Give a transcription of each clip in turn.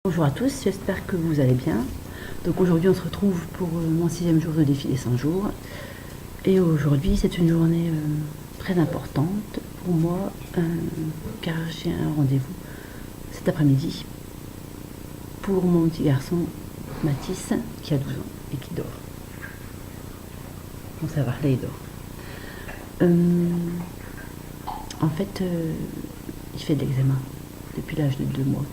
Bonjour à tous, j'espère que vous allez bien. Donc aujourd'hui on se retrouve pour mon 6e jour de défi des 100 jours. Et aujourd'hui c'est une journée très importante pour moi car j'ai un rendez-vous cet après-midi pour mon petit garçon Mathis qui a 12 ans et qui dort. Bon ça va, là il dort. En fait il fait de l'eczéma depuis l'âge de 2 mois.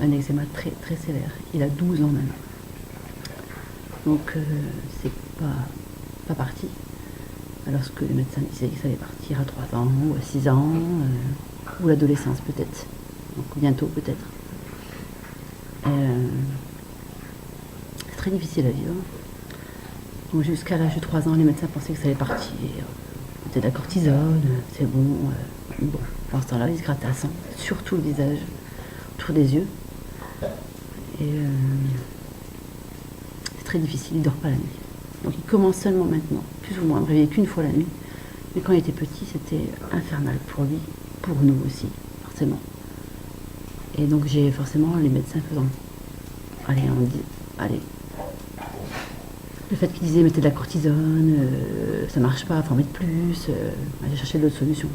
Un eczéma très très sévère. Il a 12 ans maintenant. Donc c'est pas parti. Alors que les médecins disaient que ça allait partir à 3 ans ou à 6 ans, ou l'adolescence peut-être. Donc bientôt peut-être. C'est très difficile à vivre. Donc jusqu'à l'âge de 3 ans, les médecins pensaient que ça allait partir. Peut-être la cortisone, c'est bon. Bon, pendant ce temps-là, il se grattait à sang, surtout le visage, autour des yeux. Et c'est très difficile, il ne dort pas la nuit. Donc il commence seulement maintenant, plus ou moins, à me réveiller qu'une fois la nuit. Mais quand il était petit, c'était infernal pour lui, pour nous aussi, forcément. Et donc j'ai forcément les médecins faisant, allez, on dit, allez. Le fait qu'ils disaient mettez de la cortisone, ça marche pas, faut en mettre plus. J'ai cherché d'autres solutions.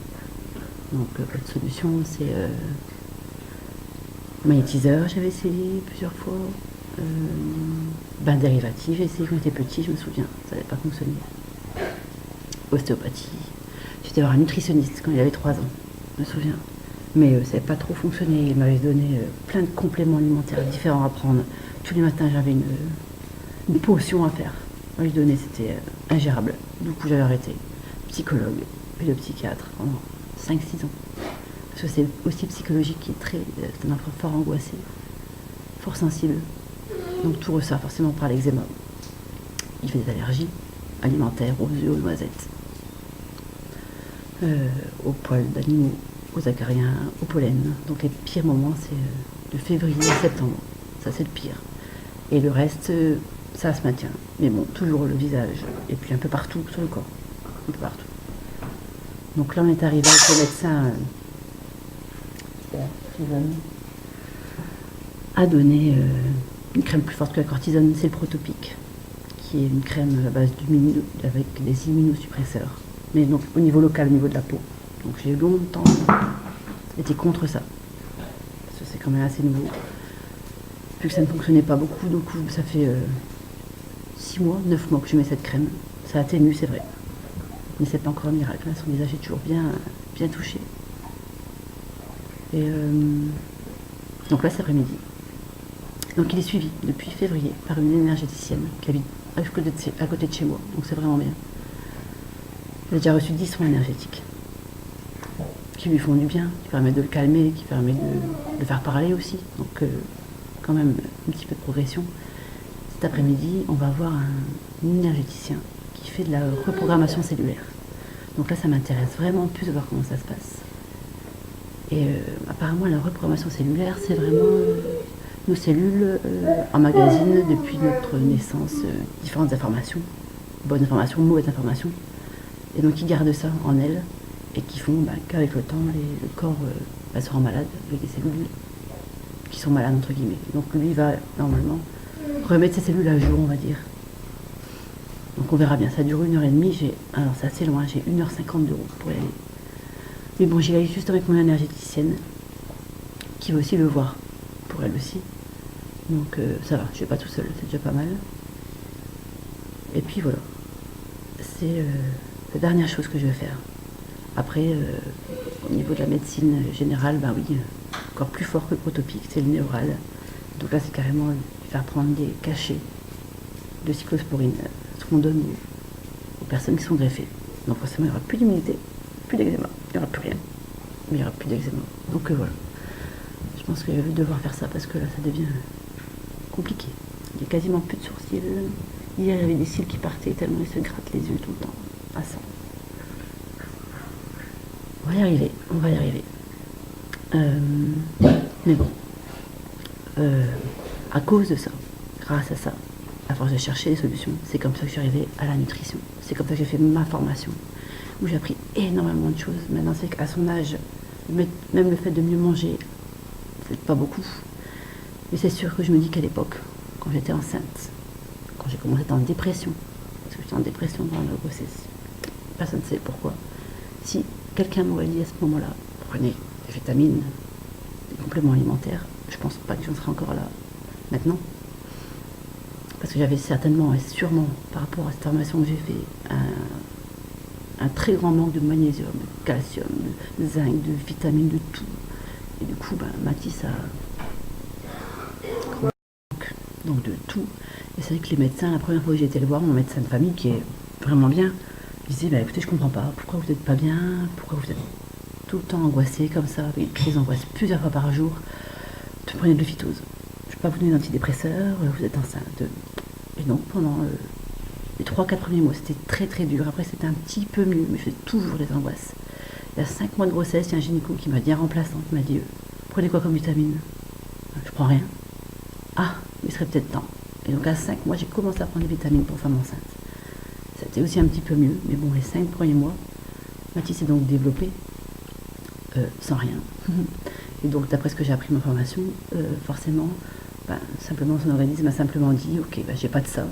Donc l'autre solution, c'est magnétiseur, j'avais essayé plusieurs fois. Bain dérivatif, j'ai essayé quand j'étais petit, je me souviens, ça n'avait pas fonctionné. Ostéopathie. J'étais voir un nutritionniste quand il avait 3 ans, je me souviens. Mais ça n'avait pas trop fonctionné. Il m'avait donné plein de compléments alimentaires différents à prendre. Tous les matins, j'avais une potion à faire. Moi, je donnais, c'était ingérable. Du coup, j'avais arrêté. Psychologue, puis le psychiatre pendant 5-6 ans. Parce que c'est aussi psychologique qui est c'est un enfant fort angoissé, fort sensible. Donc tout ressort forcément par l'eczéma. Il fait des allergies alimentaires aux œufs, aux noisettes, aux poils d'animaux, aux acariens, au pollen. Donc les pires moments, c'est de février à septembre. Ça, c'est le pire. Et le reste, ça se maintient. Mais bon, toujours le visage. Et puis un peu partout sur le corps. Un peu partout. Donc là, on est arrivé avec le médecin a donné une crème plus forte que la cortisone, c'est le Protopic, qui est une crème à base avec des immunosuppresseurs, mais donc au niveau local, au niveau de la peau. Donc j'ai longtemps été contre ça, parce que c'est quand même assez nouveau. Vu que ça ne fonctionnait pas beaucoup, donc ça fait 6 mois, 9 mois que je mets cette crème. Ça atténue, c'est vrai. Mais c'est pas encore un miracle, son visage est toujours bien touché. Et donc là, cet après-midi. Donc il est suivi depuis février par une énergéticienne qui habite à côté de chez moi. Donc c'est vraiment bien. Il a déjà reçu 10 soins énergétiques qui lui font du bien, qui permettent de le calmer, qui permettent de le faire parler aussi. Donc quand même un petit peu de progression. Cet après-midi, on va voir un énergéticien qui fait de la reprogrammation cellulaire. Donc là, ça m'intéresse vraiment plus de voir comment ça se passe. Et apparemment, la reprogrammation cellulaire, c'est vraiment nos cellules emmagasinent depuis notre naissance différentes informations, bonnes informations, mauvaises informations. Et donc, ils gardent ça en elles et qui font qu'avec le temps, le corps se rend malade avec des cellules qui sont malades, entre guillemets. Donc, lui va normalement remettre ses cellules à jour, on va dire. Donc, on verra bien. Ça dure 1h30. Alors, c'est assez loin. J'ai 1h50 d'euros pour y aller. Mais bon, j'y vais juste avec mon énergéticienne, qui va aussi le voir, pour elle aussi. Donc ça va, je vais pas tout seul, c'est déjà pas mal. Et puis voilà, c'est la dernière chose que je vais faire. Après, au niveau de la médecine générale, oui, encore plus fort que le Protopic, c'est le Néoral. Donc là, c'est carrément lui faire prendre des cachets de cyclosporine, ce qu'on donne aux personnes qui sont greffées. Donc forcément, il n'y aura plus d'immunité, plus d'eczéma. Il n'y aura plus rien, mais il n'y aura plus d'eczéma. Donc voilà. Je pense que je vais devoir faire ça parce que là, ça devient compliqué. Il n'y a quasiment plus de sourcils. Hier, il y avait des cils qui partaient tellement ils se grattent les yeux tout le temps. À ça. On va y arriver, on va y arriver. Mais bon. À cause de ça, grâce à ça, à force de chercher des solutions, c'est comme ça que je suis arrivée à la nutrition. C'est comme ça que j'ai fait ma formation. Où j'ai appris énormément de choses. Maintenant, c'est qu'à son âge, même le fait de mieux manger, c'est pas beaucoup. Mais c'est sûr que je me dis qu'à l'époque, quand j'étais enceinte, quand j'ai commencé à être en dépression, parce que j'étais en dépression pendant la grossesse, personne ne sait pourquoi. Si quelqu'un m'aurait dit à ce moment-là, prenez des vitamines, des compléments alimentaires, je pense pas que j'en serais encore là maintenant. Parce que j'avais certainement et sûrement, par rapport à cette formation que j'ai fait, un très grand manque de magnésium, de calcium, de zinc, de vitamines, de tout. Et du coup, Mathis a donc de tout. Et c'est vrai que les médecins, la première fois que j'ai été le voir, mon médecin de famille, qui est vraiment bien, il disait, écoutez, je comprends pas, pourquoi vous n'êtes pas bien, pourquoi vous êtes tout le temps angoissé comme ça, avec une crise d'angoisse plusieurs fois par jour, prenez de l'ophytose. Je ne vais pas vous donner d'antidépresseurs, vous êtes enceinte. Et donc pendant les 3-4 premiers mois, c'était très très dur. Après, c'était un petit peu mieux, mais je faisais toujours des angoisses. Il y a 5 mois de grossesse, il y a un gynéco qui m'a dit, un remplaçant, qui m'a dit, prenez quoi comme vitamine? Je prends rien. Ah, il serait peut-être temps. Et donc à 5 mois, j'ai commencé à prendre des vitamines pour femme enceinte. C'était aussi un petit peu mieux, mais bon, les 5 premiers mois, Mathis s'est donc développé sans rien. Et donc, d'après ce que j'ai appris de ma formation, forcément, simplement son organisme a simplement dit, ok, j'ai pas de ça,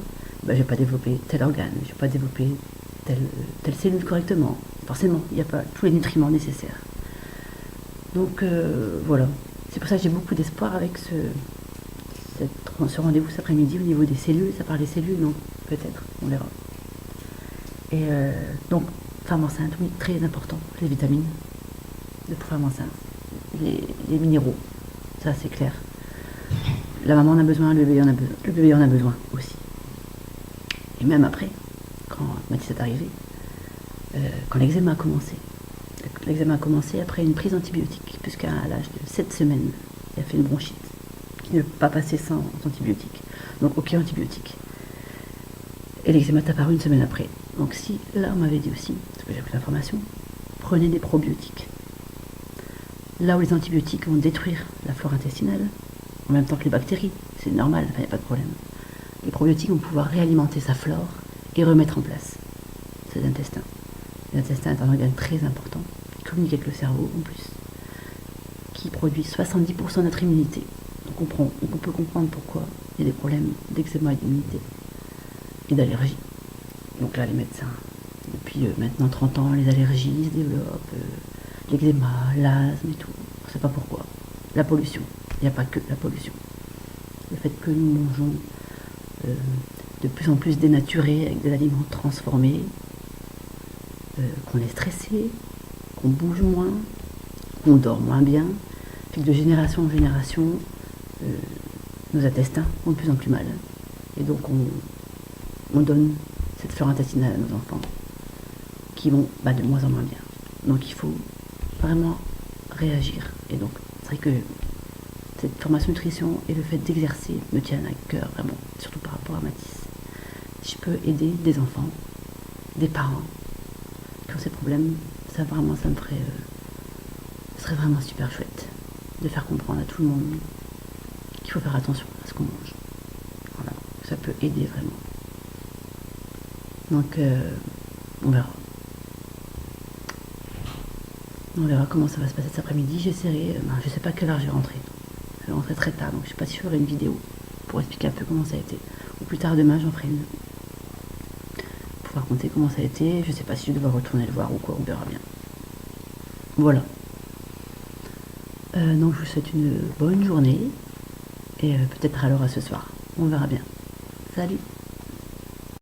je vais pas développer tel organe, je vais pas développer telle cellule correctement. Forcément, il n'y a pas tous les nutriments nécessaires. Donc voilà, c'est pour ça que j'ai beaucoup d'espoir avec ce rendez-vous cet après-midi au niveau des cellules. Ça parle des cellules, non? Peut-être, on verra. Et donc, femme enceinte, oui, très important, les vitamines de femme enceinte, les minéraux, ça c'est clair. La maman en a besoin, le bébé en a besoin aussi. Et même après, quand Mathis est arrivé, quand l'eczéma a commencé. L'eczéma a commencé après une prise d'antibiotiques, puisqu'à l'âge de 7 semaines, il a fait une bronchite, qui ne peut pas passer sans antibiotiques. Donc aucun antibiotique. Et l'eczéma est apparu une semaine après. Donc si, là on m'avait dit aussi, parce que j'ai pris l'information, prenez des probiotiques. Là où les antibiotiques vont détruire la flore intestinale, en même temps que les bactéries, c'est normal, il n'y a pas de problème. Les probiotiques vont pouvoir réalimenter sa flore et remettre en place ses intestins. L'intestin est un organe très important, qui communique avec le cerveau en plus, qui produit 70% de notre immunité. Donc on peut comprendre pourquoi il y a des problèmes d'eczéma et d'immunité et d'allergie. Donc là, les médecins, depuis maintenant 30 ans, les allergies se développent, l'eczéma, l'asthme et tout. On ne sait pas pourquoi. La pollution. Il n'y a pas que la pollution. Le fait que nous mangeons de plus en plus dénaturés avec des aliments transformés, qu'on est stressé, qu'on bouge moins, qu'on dort moins bien, fait que de génération en génération, nos intestins vont de plus en plus mal. Et donc on donne cette flore intestinale à nos enfants qui vont de moins en moins bien. Donc il faut vraiment réagir. Et donc c'est vrai que cette formation nutrition et le fait d'exercer me tiennent à cœur vraiment, surtout par rapport à Mathis. Si je peux aider des enfants, des parents qui ont ces problèmes, ça vraiment ça me ferait, ce serait vraiment super chouette de faire comprendre à tout le monde qu'il faut faire attention à ce qu'on mange. Voilà, ça peut aider vraiment. Donc on verra. On verra comment ça va se passer cet après-midi. J'essaierai, je sais pas à quelle heure je vais rentrer. Je vais rentrer très tard, donc je sais pas si je ferai une vidéo pour expliquer un peu comment ça a été. Ou plus tard demain, j'en ferai une. Pour raconter comment ça a été. Je sais pas si je dois retourner le voir ou quoi, on verra bien. Voilà. Donc je vous souhaite une bonne journée. Et peut-être alors à ce soir. On verra bien. Salut!